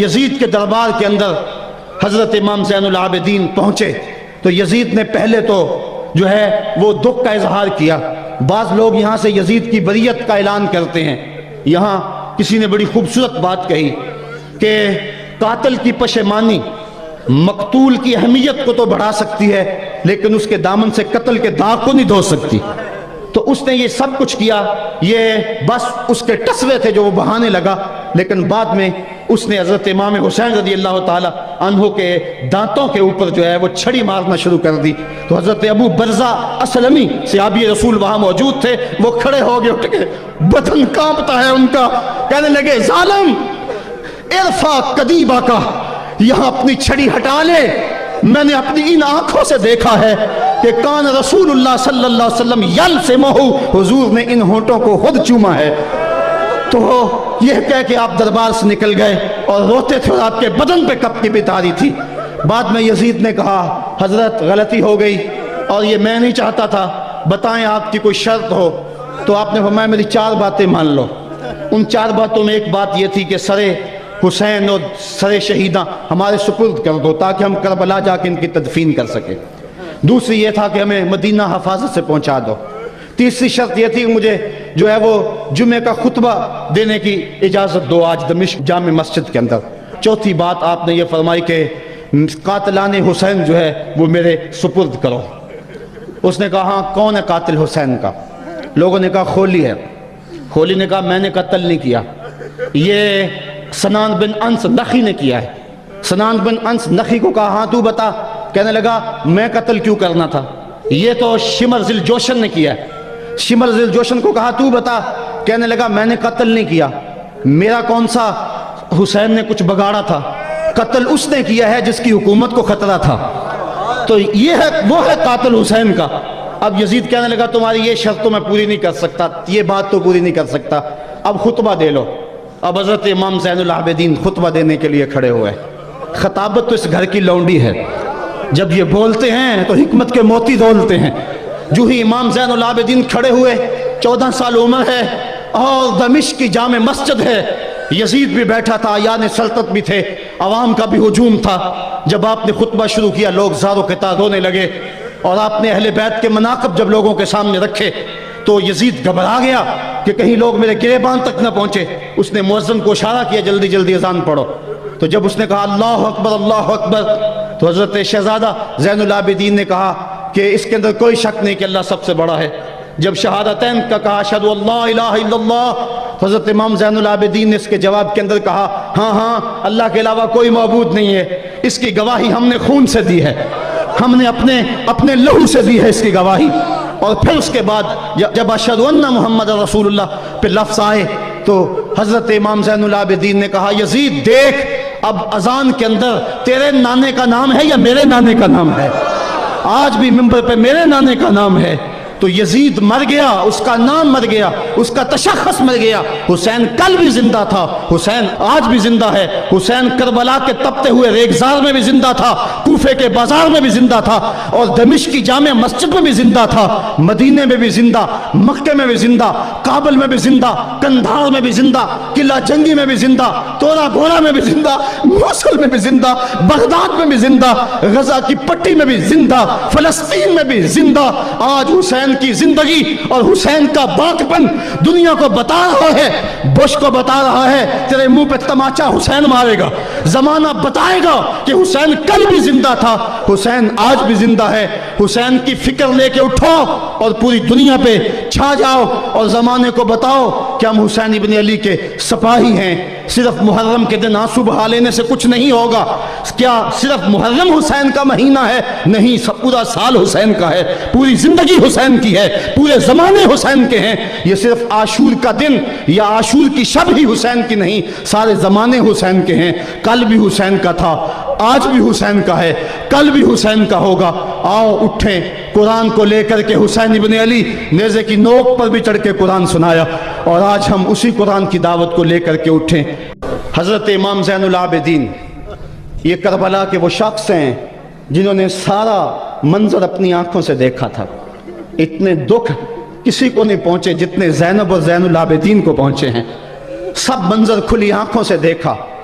یزید کے دربار کے اندر حضرت امام زین العابدین پہنچے تو یزید نے پہلے تو جو ہے وہ دکھ کا اظہار کیا. بعض لوگ یہاں سے یزید کی بریت کا اعلان کرتے ہیں. یہاں کسی نے بڑی خوبصورت بات کہی کہ قاتل کی پشیمانی مقتول کی اہمیت کو تو بڑھا سکتی ہے لیکن اس کے دامن سے قتل کے داغ کو نہیں دھو سکتی. تو اس نے یہ سب کچھ کیا، یہ بس اس کے ٹسوے تھے جو وہ بہانے لگا، لیکن بعد میں اس نے حضرت امام حسین رضی اللہ تعالی عنہ کے دانتوں کے اوپر جو ہے وہ چھڑی مارنا شروع کر دی. تو حضرت ابو برزہ اسلمی صحابی رسول وہاں موجود تھے، وہ کھڑے ہو گئے، اٹھ کے بدن کانپتا ہے ان کا، کہنے لگے ظالم ارفع قدیبہ کا، یہاں اپنی چھڑی ہٹا لے. میں نے اپنی ان آنکھوں سے دیکھا ہے کہ کان رسول اللہ صلی اللہ علیہ وسلم یلسمہ، حضور نے ان ہونٹوں کو خود چوما ہے. تو یہ کہہ کہ آپ دربار سے نکل گئے اور روتے تھے اور آپ کے بدن پہ کپکپی بھی تاری تھی. بعد میں یزید نے کہا حضرت غلطی ہو گئی اور یہ میں نہیں چاہتا تھا، بتائیں آپ کی کوئی شرط ہو. تو آپ نے فرمایا میری 4 باتیں مان لو. ان 4 باتوں میں ایک بات یہ تھی کہ سر حسین اور سر شہیداں ہمارے سپرد کر دو تاکہ ہم کربلا جا کے ان کی تدفین کر سکیں. دوسری یہ تھا کہ ہمیں مدینہ حفاظت سے پہنچا دو. تیسری شرط یہ تھی کہ مجھے جو ہے وہ جمعے کا خطبہ دینے کی اجازت دو آج دمشق جامع مسجد کے اندر. چوتھی بات آپ نے یہ فرمائی کہ قاتلان حسین جو ہے وہ میرے سپرد کرو. اس نے کہا ہاں کون ہے قاتل حسین کا؟ لوگوں نے کہا خولی ہے. خولی نے کہا میں نے قتل نہیں کیا، یہ سنان بن انس نخی نے کیا ہے. سنان بن انس نخی کو کہا ہاں تو بتا. کہنے لگا میں قتل کیوں کرنا تھا، یہ تو شمر ذی الجوشن نے کیا ہے. شمر ذی الجوشن کو کہا تو بتا. کہنے لگا میں نے قتل نہیں کیا، میرا کون سا حسین نے کچھ بگاڑا تھا، قتل اس نے کیا ہے جس کی حکومت کو خطرہ تھا. تو یہ ہے وہ ہے قاتل حسین کا. اب یزید کہنے لگا تمہاری یہ شرط تو میں پوری نہیں کر سکتا، یہ بات تو پوری نہیں کر سکتا، اب خطبہ دے لو. اب حضرت امام زین العابدین خطبہ دینے کے لیے کھڑے ہوئے. خطابت تو اس گھر کی لونڈی ہے، جب یہ بولتے ہیں تو حکمت کے موتی دولتے ہیں. جو ہی امام زین العابدین کھڑے ہوئے، 14 سال عمر ہے اور دمشق کی جامع مسجد ہے. یزید بھی بیٹھا تھا، یعنی سلطنت بھی تھے، عوام کا بھی ہجوم تھا. جب آپ نے خطبہ شروع کیا لوگ زار و قطار رونے لگے اور آپ نے اہل بیت کے مناقب جب لوگوں کے سامنے رکھے تو یزید گھبرا گیا کہ کہیں لوگ میرے گریبان تک نہ پہنچے. اس نے مؤذن کو اشارہ کیا جلدی جلدی اذان پڑھو. تو جب اس نے کہا اللہ اکبر اللہ اکبر تو حضرت شہزادہ زین العابدین نے کہا کہ اس کے اندر کوئی شک نہیں کہ اللہ سب سے بڑا ہے. جب شہادتین کا کہا اشہدو اللہ الہ الا اللہ، حضرت امام زین العابدین نے اس کے جواب کے اندر کہا ہاں ہاں اللہ کے علاوہ کوئی معبود نہیں ہے، اس کی گواہی ہم نے خون سے دی ہے، ہم نے اپنے لہو سے دی ہے اس کی گواہی. اور پھر اس کے بعد جب اشہد ان محمد رسول اللہ پہ لفظ آئے تو حضرت امام زین العابدین نے کہا یزید دیکھ اب اذان کے اندر تیرے نانے کا نام ہے یا میرے نانے کا نام ہے؟ آج بھی منبر پہ میرے نانے کا نام ہے. تو یزید مر گیا، اس کا نام مر گیا، اس کا تشخص مر گیا. حسین کل بھی زندہ تھا، حسین آج بھی زندہ ہے. حسین کربلا کے تپتے ہوئے ریگزار میں بھی زندہ تھا، کوفے کے بازار میں بھی زندہ تھا، اور دمشق کی جامع مسجد میں بھی زندہ تھا، مدینے میں بھی زندہ، مکے میں بھی زندہ، کابل میں بھی زندہ، کندھار میں بھی زندہ، قلعہ جنگی میں بھی زندہ، تورا بورا میں بھی زندہ، موصل میں بھی زندہ، بغداد میں بھی زندہ، غزہ کی پٹی میں بھی زندہ، فلسطین میں بھی زندہ. آج حسین کی زندگی اور حسین کا باقپن دنیا کو بتا رہا ہے، بش کو بتا رہا ہے تیرے منہ پہ تماچا حسین مارے گا. زمانہ بتائے گا کہ حسین کل بھی زندہ تھا، حسین آج بھی زندہ ہے. حسین کی فکر لے کے اٹھو اور پوری دنیا پہ چھا جاؤ اور زمانے کو بتاؤ کہ ہم حسین ابن علی کے سپاہی ہیں. صرف محرم کے دن آنسو بہا لینے سے کچھ نہیں ہوگا. کیا صرف محرم حسین کا مہینہ ہے؟ نہیں، پورا سال حسین کا ہے، پوری زندگی حسین کی ہے، پورے زمانے حسین کے ہیں. یہ صرف عاشور کا دن یا عاشور کی شب ہی حسین کی نہیں، سارے زمانے حسین کے ہیں. کل بھی حسین کا تھا، آج بھی حسین کا ہے، کل بھی حسین کا ہوگا. آؤ اٹھیں، قرآن کو لے کر کے حسین ابن علی نیزے کی نوک پر بھی چڑھ کے قرآن سنایا، اور آج ہم اسی قرآن کی دعوت کو لے کر کے اٹھیں. حضرت امام زین العابدین یہ کربلا کے وہ شخص ہیں جنہوں نے سارا منظر اپنی آنکھوں سے دیکھا تھا. اتنے دکھ کسی کو نہیں پہنچے جتنے زینب اور زین العابدین کو پہنچے ہیں. سب منظر کھلی آنکھوں سے دیکھا.